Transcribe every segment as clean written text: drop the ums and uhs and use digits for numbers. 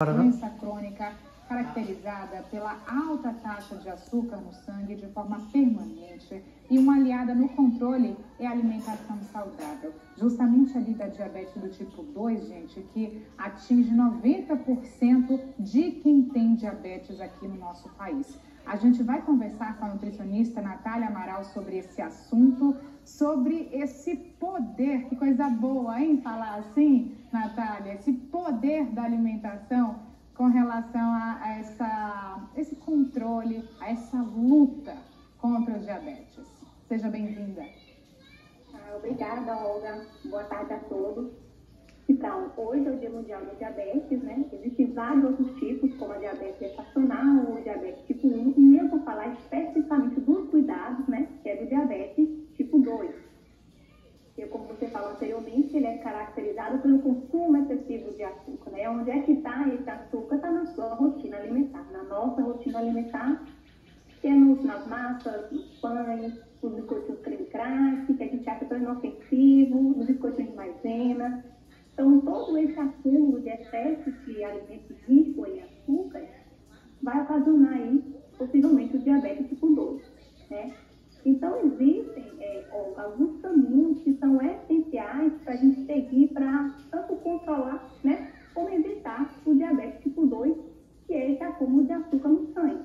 Doença crônica caracterizada pela alta taxa de açúcar no sangue de forma permanente e uma aliada no controle é a alimentação saudável. Justamente ali da diabetes do tipo 2, gente, que atinge 90% de quem tem diabetes aqui no nosso país. A gente vai conversar com a nutricionista Natália Amaral sobre esse assunto, sobre esse poder, que coisa boa, hein, falar assim, Natália, esse poder da alimentação com relação a esse controle, a essa luta contra o diabetes. Seja bem-vinda. Obrigada, Olga. Boa tarde a todos. Então, hoje é o Dia Mundial do Diabetes, né? Existem vários outros tipos, como a diabetes gestacional ou diabetes tipo 1, e eu vou falar especificamente dos cuidados, né? Que é do diabetes tipo 2. Que, como você falou anteriormente, ele é caracterizado pelo consumo excessivo de açúcar, né? Onde é que está esse açúcar? Está na sua rotina alimentar, na nossa rotina alimentar, que é nas massas, nos pães, nos biscoitinhos creme crack, que a gente acha tão inofensivo, nos biscoitinhos de maisena. Então, todo esse acúmulo de excesso de alimentos ricos em açúcar vai ocasionar aí, possivelmente, o diabetes tipo 2, né? Então, existem alguns caminhos que são essenciais para a gente seguir para tanto controlar, né, como evitar o diabetes tipo 2, que é esse acúmulo de açúcar no sangue.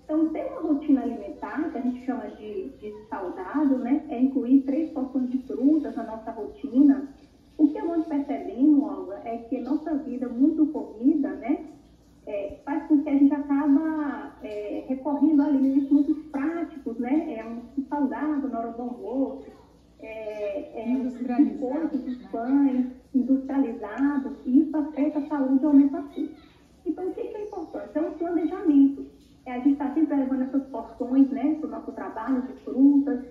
Então, ter uma rotina alimentar, que a gente chama de saudável, né, é incluir 3 porções de frutas na nossa rotina. O que eu ando percebendo, Olga, é que a nossa vida muito corrida, né, faz com que a gente acaba recorrendo a alimentos muito práticos, né, um saudável na hora do almoço, biscoitos, pães industrializados, e isso afeta a saúde e aumenta a açúcar. Então, o que é importante? É um planejamento. A gente está sempre levando essas porções, né, para o nosso trabalho de frutas,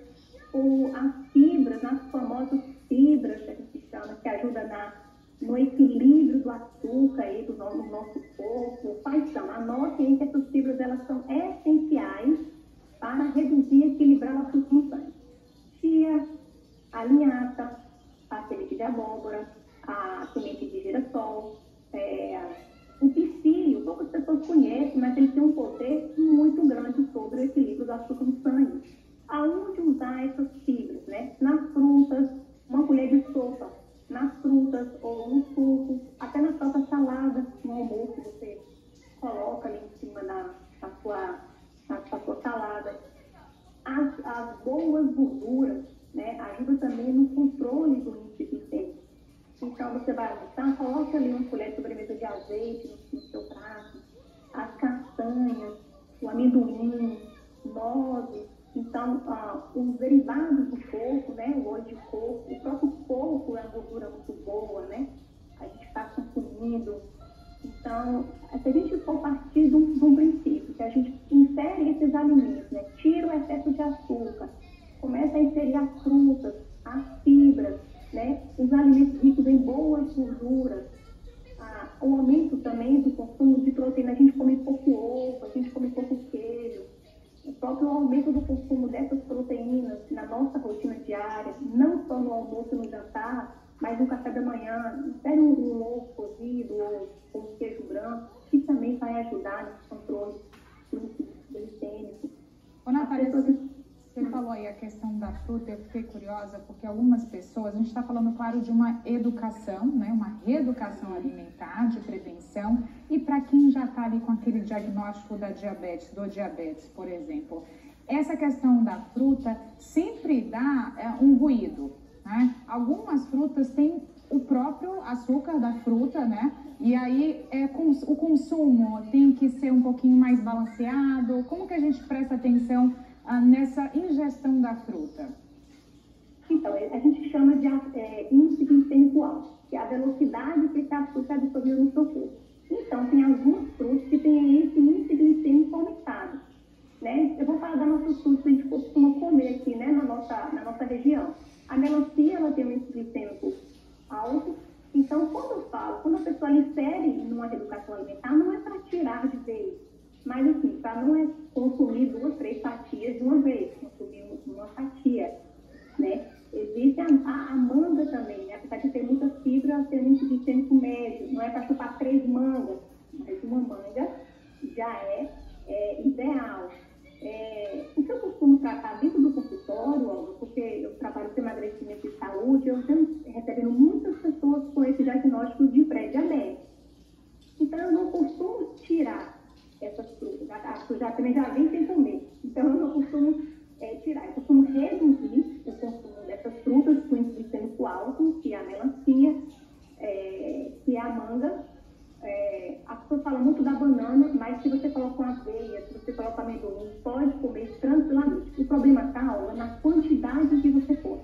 ou as fibras, as famosas fibras que a gente chama, que ajuda no equilíbrio do açúcar aí do nosso corpo. Quais são? Anotem aí que essas fibras, elas são essenciais para reduzir e equilibrar o açúcar no sangue. Chia, a linhaça, a semente de abóbora, a semente de girassol, o psyllium, poucas pessoas conhecem, mas ele tem um poder muito grande sobre o equilíbrio do açúcar no sangue. Aonde usar essas fibras, né? Nas frutas, uma colher de sopa nas frutas ou no suco, até na própria salada, no almoço, você coloca ali em cima da sua salada. As boas gorduras, né, ajudam também no controle do índice glicêmico. Então, você vai almoçar, coloca ali uma colher de sobremesa de azeite no seu prato, as castanhas, o amendoim, nozes. Então, os derivados do coco, né, o óleo de coco, o próprio coco é uma gordura muito boa, né? A gente está consumindo. Então, se a gente for partir de um princípio, que a gente insere esses alimentos, né, tira o excesso de açúcar, começa a inserir as frutas, as fibras, né, os alimentos ricos em boas gorduras, o aumento também do consumo de proteína, a gente come pouco ovo, a gente come pouco queijo. O próprio aumento do consumo dessas proteínas na nossa rotina diária, não só no almoço e no jantar, mas no café da manhã, insere um ovo cozido ou um queijo branco, que também vai ajudar nesse controle glicêmico. Ô, Natália, você falou aí a questão da fruta, eu fiquei curiosa, porque algumas pessoas, a gente está falando, claro, de uma educação, né, uma reeducação alimentar, de prevenção, e para quem já está ali com aquele diagnóstico da diabetes, por exemplo, essa questão da fruta sempre dá um ruído, né? Algumas frutas têm o próprio açúcar da fruta, né? E aí o consumo tem que ser um pouquinho mais balanceado. Como que a gente presta atenção nessa ingestão da fruta? Então, a gente chama de índice glicêmico alto, que é a velocidade que esse açúcar é absorvido no seu corpo. Então, tem algumas frutas que têm esse índice glicêmico aumentado, né? Eu vou falar das nossas frutas que a gente costuma comer aqui, né, na nossa região. A melancia, ela tem um índice glicêmico alto. Então, quando a pessoa insere numa reeducação alimentar, não é para tirar de vez, mas assim, para não consumir 2, 3 fatias de uma vez, consumir uma fatia, né? Existe a manga também, né? Apesar de ter muitas fibras, tem muito glicêmico médio. Não é para chupar 3 mangas, mas uma manga já é ideal. O que eu costumo tratar dentro do consultório, porque eu trabalho com emagrecimento e saúde, eu estou recebendo muitas pessoas com esse diagnóstico de pré-diabetes. Então, eu não costumo tirar essas frutas. Também já vem sem comer. Então, eu não costumo tirar. Eu costumo reduzir o consumo dessas frutas com índice glicêmico alto, que é a melancia, que é a manga. As pessoas falam muito da banana, mas se você coloca uma aveia, se você coloca amendoim, pode comer tranquilamente. O problema está na quantidade que você põe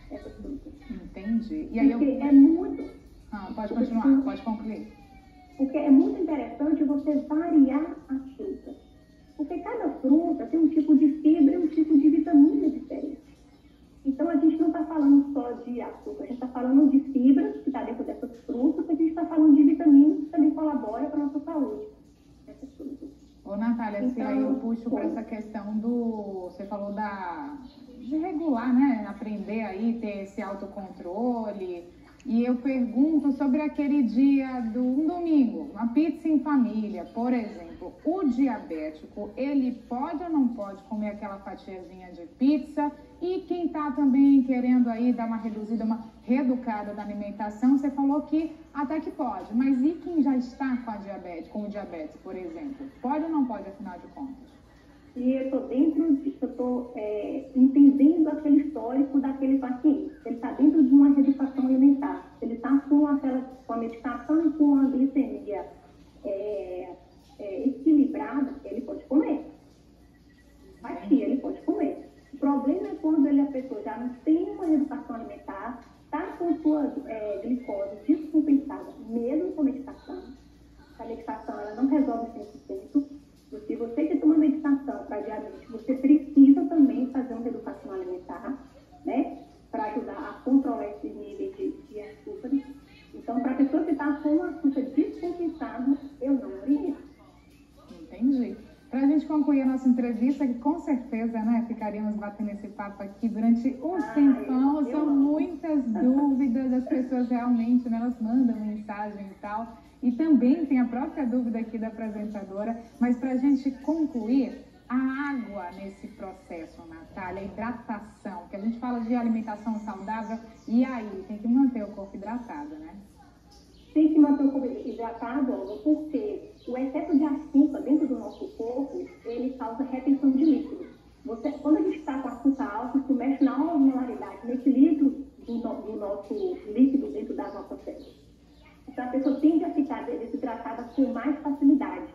essas frutas. Entendi. E aí porque é muito... pode continuar, pode concluir. Porque é muito interessante você variar as frutas. Porque cada fruta tem um tipo de fibra e um tipo de vitamina diferente. Então, a gente não está falando só de açúcar, a gente está falando de fibras, que está dentro dessas frutas, e a gente está falando de vitaminas, que também colabora para a nossa saúde. Essas frutas. Ô, Natália, então, se aí eu puxo para essa questão você falou de regular, né? Aprender aí, ter esse autocontrole. E eu pergunto sobre aquele dia um domingo, uma pizza em família, por exemplo. O diabético, ele pode ou não pode comer aquela fatiazinha de pizza? E quem está também querendo aí dar uma reduzida, uma reeducada da alimentação, você falou que até que pode. Mas e quem já está com o diabetes, por exemplo? Pode ou não pode, afinal de contas? E eu estou entendendo aquele histórico daquele paciente. Ele está dentro de uma reeducação alimentar. Ele está com a medicação e com a glicemia equilibrada, ele pode comer. Fatia, ele pode comer. O problema é quando a pessoa já não tem uma reeducação alimentar, está com sua glicose descompensada, mesmo com medicação. A medicação ela não resolve 100%. Se você quer tomar medicação para diabetes, você precisa também fazer uma reeducação alimentar, né? Para ajudar a controlar esse nível de açúcares. Então, para a pessoa que está com o açúcar descompensado, eu não oriento. Entendi. Para a gente concluir a nossa entrevista, que com certeza, né, ficaríamos batendo esse papo aqui durante um tempão, são muitas dúvidas, as pessoas realmente, né, elas mandam mensagem e tal. E também tem a própria dúvida aqui da apresentadora, mas para a gente concluir, a água nesse processo, Natália, a hidratação, que a gente fala de alimentação saudável, e aí tem que manter o corpo hidratado, né? Tem que manter o corpo hidratado, porque o excesso de açúcar dentro do nosso corpo, ele causa retenção de líquido. Quando a gente está com açúcar alto, isso mexe na osmolaridade, no equilíbrio do nosso líquido dentro da nossa célula. Então, a pessoa tende a ficar desidratada com mais facilidade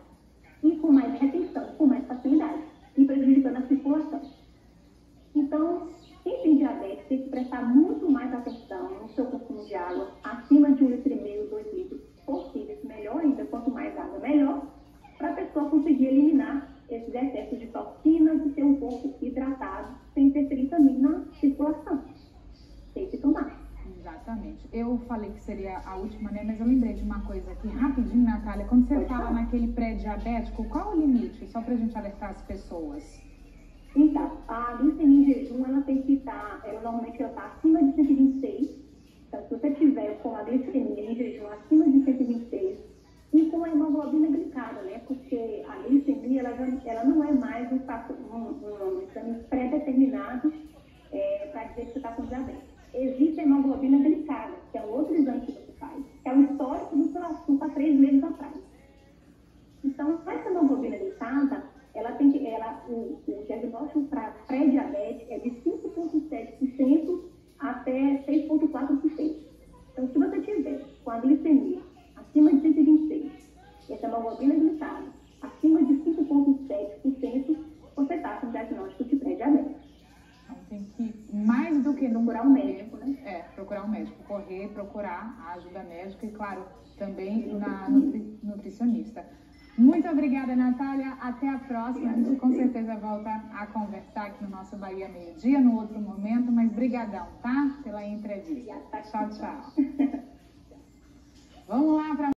e com mais retenção, com mais facilidade, e prejudicando a circulação. Então, quem tem diabetes tem que prestar muito mais atenção no seu consumo de água, acima de 1,5 litro, 2 litros por dia, melhor ainda, quanto mais água, melhor, para a pessoa conseguir eliminar esses excessos de toxinas e ter um corpo hidratado, sem interferir também na circulação. Tem que tomar. Exatamente. Eu falei que seria a última, né? Mas eu lembrei de uma coisa aqui, rapidinho, Natália. Quando você fala naquele pré-diabético, qual o limite? Só pra gente alertar as pessoas. Então, a glicemia em jejum, ela tem que estar, normalmente ela está acima de 126. Então, se você tiver com a glicemia em jejum acima de 126 e com a hemoglobina glicada, né? Porque a glicemia, ela não é mais um exame pré-determinado para dizer que você está com diabetes. Existe a hemoglobina glicada, que é um outro exame que você faz, que é o histórico do seu açúcar 3 meses atrás. Então, essa hemoglobina glicada, o diagnóstico para pré-diabetes é de 5,7% até 6,4%. Então, se você tiver com a glicemia acima de 126, essa hemoglobina glicada acima de 5,7%, você está com diagnóstico de pré-diabetes. Então, tem que, mais do que procurar um médico, né? Procurar um médico, procurar a ajuda médica e, claro, também na nutricionista. Muito obrigada, Natália. Até a próxima. A gente com certeza volta a conversar aqui no nosso Bahia Meio-Dia, no outro momento, mas brigadão, tá? Pela entrevista. Tchau, tchau. Vamos lá para